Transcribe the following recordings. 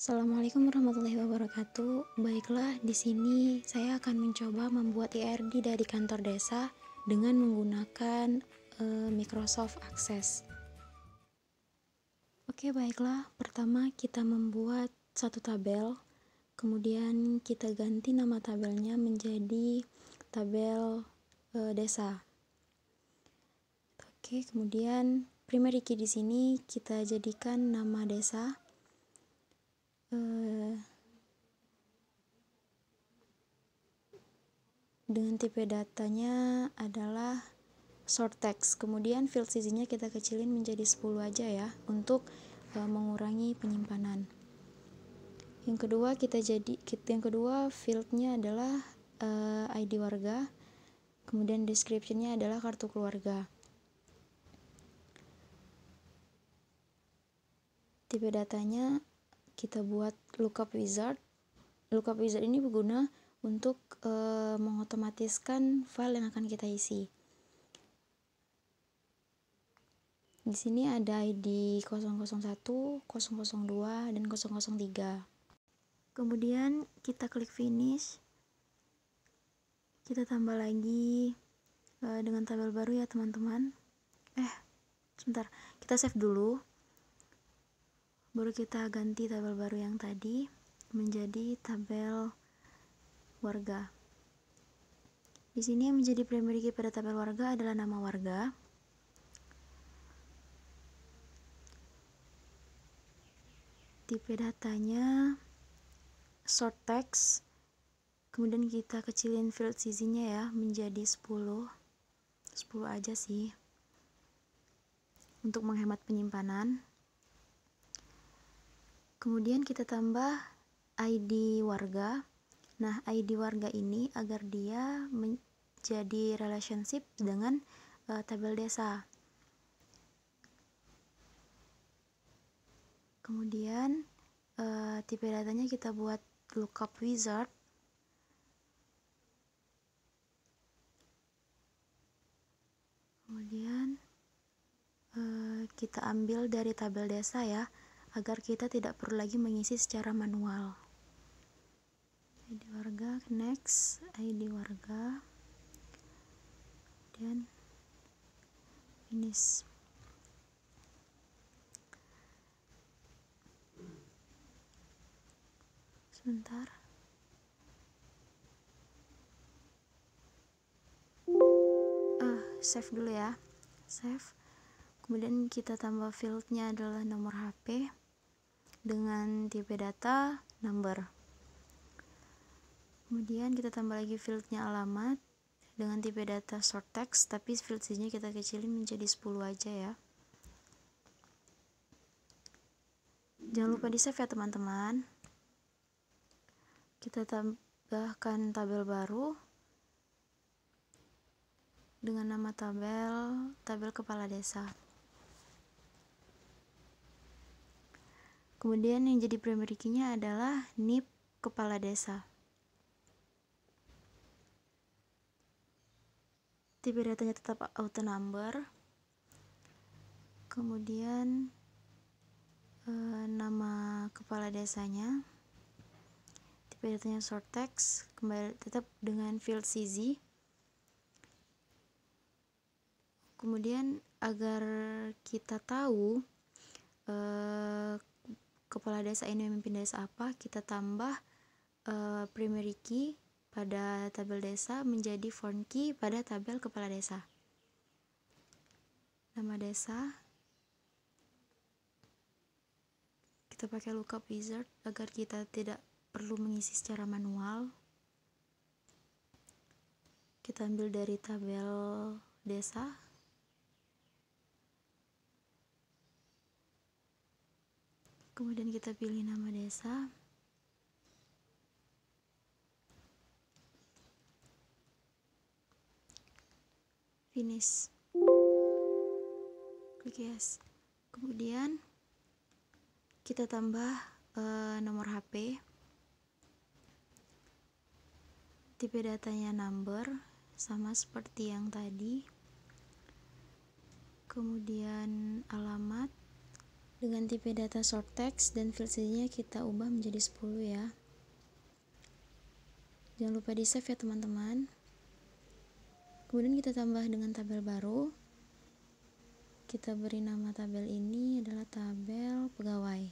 Assalamualaikum warahmatullahi wabarakatuh. Baiklah, di sini saya akan mencoba membuat IRD dari kantor desa dengan menggunakan Microsoft Access. Oke, baiklah. Pertama kita membuat satu tabel, kemudian kita ganti nama tabelnya menjadi tabel desa. Oke, kemudian primary key di sini kita jadikan nama desa. Dengan tipe datanya adalah short text. Kemudian field size-nya kita kecilin menjadi 10 aja ya, untuk mengurangi penyimpanan. Yang kedua fieldnya adalah ID warga. Kemudian description-nya adalah kartu keluarga. Tipe datanya kita buat lookup wizard. Lookup wizard ini berguna untuk mengotomatiskan file yang akan kita isi. Di sini ada ID 001, 002, dan 003. Kemudian kita klik finish. Kita tambah lagi dengan tabel baru ya teman-teman. Sebentar, kita save dulu. Baru kita ganti tabel baru yang tadi menjadi tabel warga. Di sini yang menjadi primary key pada tabel warga adalah nama warga. Tipe datanya short text. Kemudian kita kecilin field size-nya ya menjadi 10 aja sih, untuk menghemat penyimpanan. Kemudian kita tambah ID warga. Nah, ID warga ini agar dia menjadi relationship dengan tabel desa. Kemudian tipe datanya kita buat lookup wizard. Kemudian kita ambil dari tabel desa ya, agar kita tidak perlu lagi mengisi secara manual. ID warga, next, ID warga, dan finish. Sebentar. Save dulu ya. Save. Kemudian kita tambah fieldnya adalah nomor HP dengan tipe data number. Kemudian kita tambah lagi fieldnya alamat dengan tipe data short text, tapi field size-nya kita kecilin menjadi 10 aja ya. Jangan lupa di save ya teman-teman. Kita tambahkan tabel baru dengan nama tabel kepala desa. Kemudian yang jadi primary key-nya adalah NIP kepala desa. Tipe datanya tetap auto number. Kemudian nama kepala desanya, tipe datanya short text, kembali tetap dengan field size. Kemudian agar kita tahu kepala desa ini memimpin desa apa, kita tambah primary key pada tabel desa menjadi foreign key pada tabel kepala desa. Nama desa kita pakai lookup wizard agar kita tidak perlu mengisi secara manual. Kita ambil dari tabel desa. Kemudian kita pilih nama desa. Finish. Klik yes. Kemudian kita tambah nomor HP. Tipe datanya number, sama seperti yang tadi. Kemudian alamat, Dengan tipe data short text dan field size-nya kita ubah menjadi 10 ya. Jangan lupa di save ya teman-teman. Kemudian kita tambah dengan tabel baru. Kita beri nama tabel ini adalah tabel pegawai.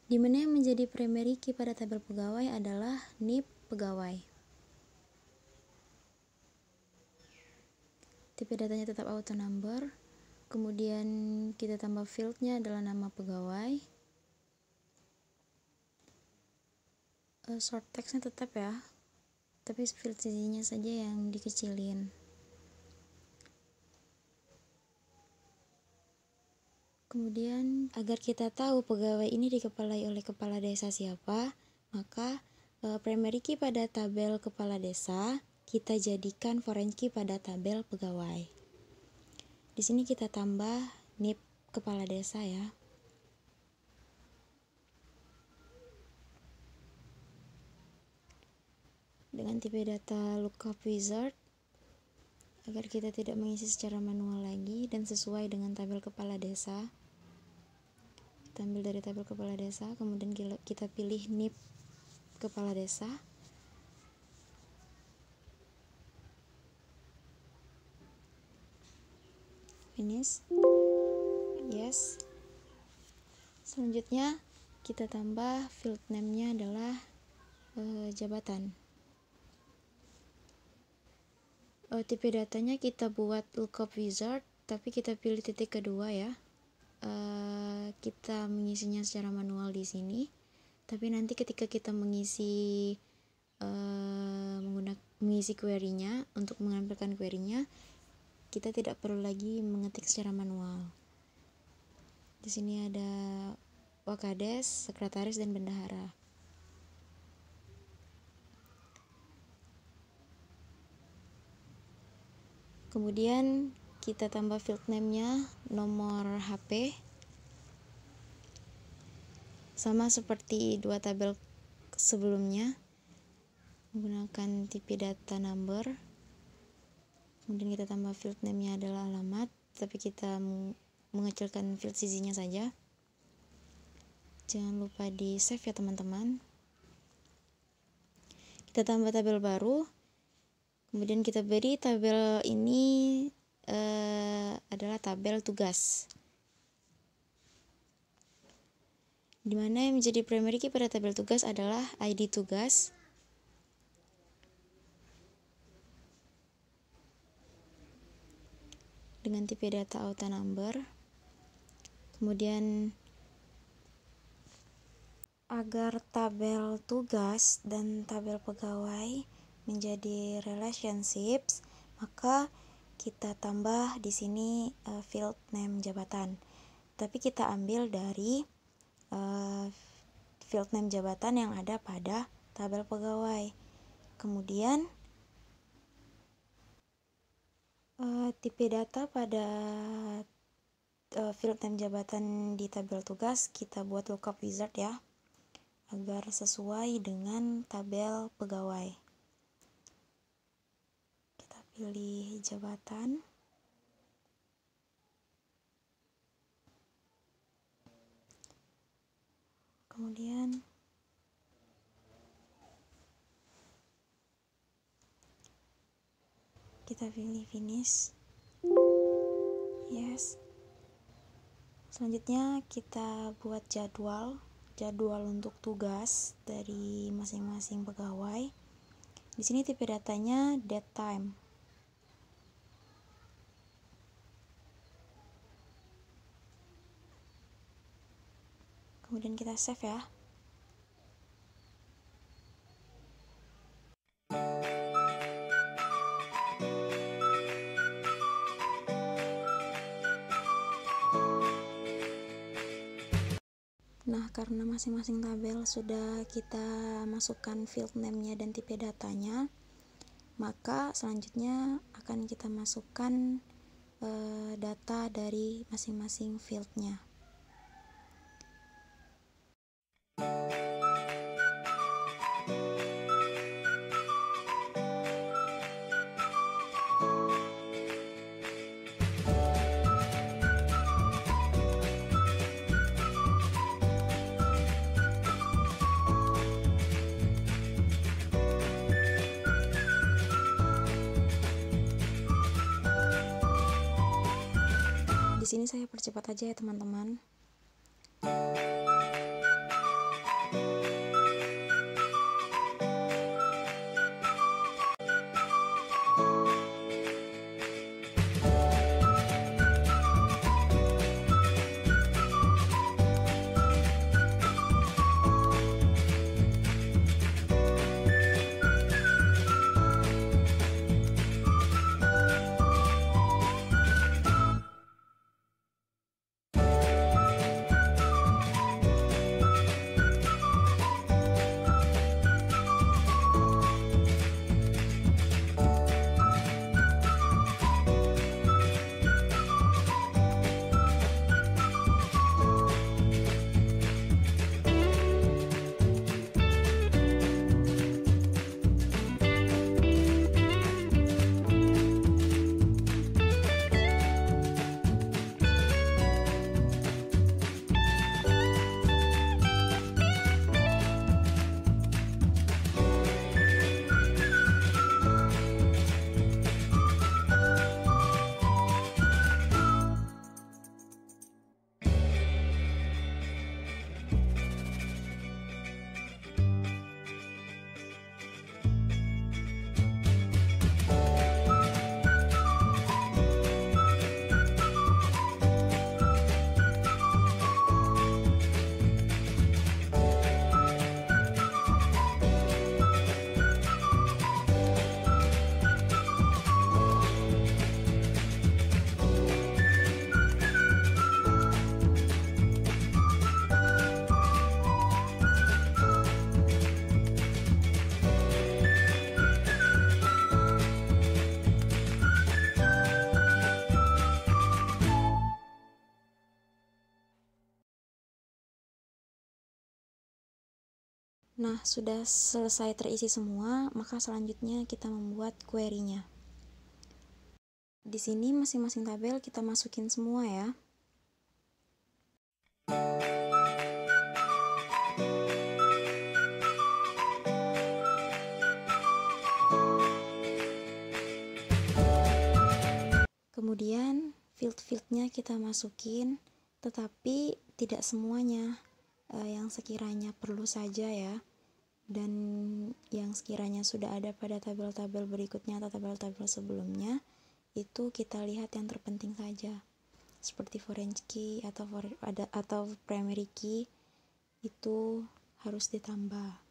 Di mana yang menjadi primary key pada tabel pegawai adalah NIP pegawai. Tipe datanya tetap auto number. Kemudian kita tambah fieldnya adalah nama pegawai. Short textnya tetap ya, tapi field size-nya saja yang dikecilin. Kemudian agar kita tahu pegawai ini dikepalai oleh kepala desa siapa, maka primary key pada tabel kepala desa kita jadikan foreign key pada tabel pegawai. Di sini kita tambah NIP kepala desa ya. Dengan tipe data lookup wizard agar kita tidak mengisi secara manual lagi dan sesuai dengan tabel kepala desa. Kita ambil dari tabel kepala desa, kemudian kita pilih NIP kepala desa. Finish. Yes. Selanjutnya kita tambah field name-nya adalah jabatan. Tipe datanya kita buat lookup wizard, tapi kita pilih titik kedua ya. Kita mengisinya secara manual di sini, tapi nanti ketika kita mengisi mengisi query-nya, untuk mengampilkan query-nya, kita tidak perlu lagi mengetik secara manual. Di sini ada wakades, sekretaris, dan bendahara. Kemudian kita tambah field name-nya nomor HP. Sama seperti dua tabel sebelumnya, menggunakan tipe data number. Kemudian kita tambah field name-nya adalah alamat, tapi kita mengecilkan field size-nya saja. Jangan lupa di save ya teman-teman. Kita tambah tabel baru. Kemudian kita beri tabel ini adalah tabel tugas, dimana yang menjadi primary key pada tabel tugas adalah ID tugas. Dengan tipe data auto number. Kemudian agar tabel tugas dan tabel pegawai menjadi relationships, maka kita tambah di sini field name jabatan. Tapi kita ambil dari field name jabatan yang ada pada tabel pegawai. Kemudian tipe data pada field name jabatan di tabel tugas kita buat lookup wizard ya, agar sesuai dengan tabel pegawai. Kita pilih jabatan. Kemudian kita pilih finish. Yes. Selanjutnya kita buat jadwal untuk tugas dari masing-masing pegawai. Di sini tipe datanya date time. Kemudian kita save ya. Nah, karena masing-masing tabel sudah kita masukkan field name-nya dan tipe datanya, maka selanjutnya akan kita masukkan data dari masing-masing field-nya. sini saya percepat aja ya teman-teman. Nah, sudah selesai terisi semua, maka selanjutnya kita membuat query-nya. Di sini masing-masing tabel kita masukin semua ya. Kemudian field-fieldnya kita masukin, tetapi tidak semuanya, yang sekiranya perlu saja ya, dan yang sekiranya sudah ada pada tabel-tabel berikutnya atau tabel-tabel sebelumnya, itu kita lihat yang terpenting saja, seperti foreign key atau primary key, itu harus ditambah.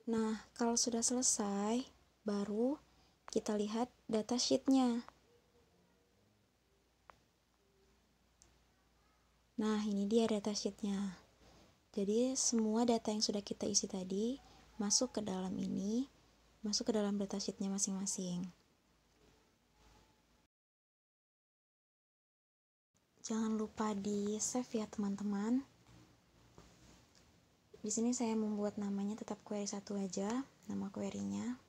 Nah, kalau sudah selesai, baru kita lihat datasheet-nya. Nah, ini dia datasheet-nya. Jadi, semua data yang sudah kita isi tadi masuk ke dalam ini, masuk ke dalam datasheet-nya masing-masing. Jangan lupa di save ya teman-teman. Di sini saya membuat namanya tetap query 1 aja, nama query-nya.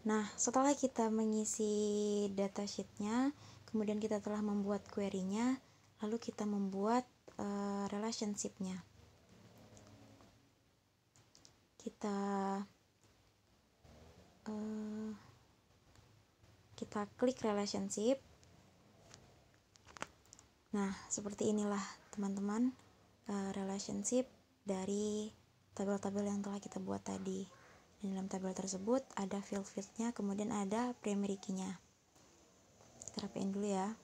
Nah, setelah kita mengisi datasheet-nya, kemudian kita telah membuat query-nya, lalu kita membuat relationship-nya. Kita klik relationship. Nah, seperti inilah teman-teman relationship dari tabel-tabel yang telah kita buat tadi. Di dalam tabel tersebut ada field-fieldnya, kemudian ada primary key-nya. Kita rapiin dulu ya.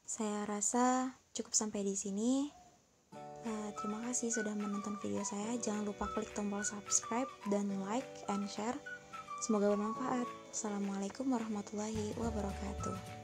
Saya rasa cukup sampai di sini. Terima kasih sudah menonton video saya. Jangan lupa klik tombol subscribe dan like and share. Semoga bermanfaat. Assalamualaikum warahmatullahi wabarakatuh.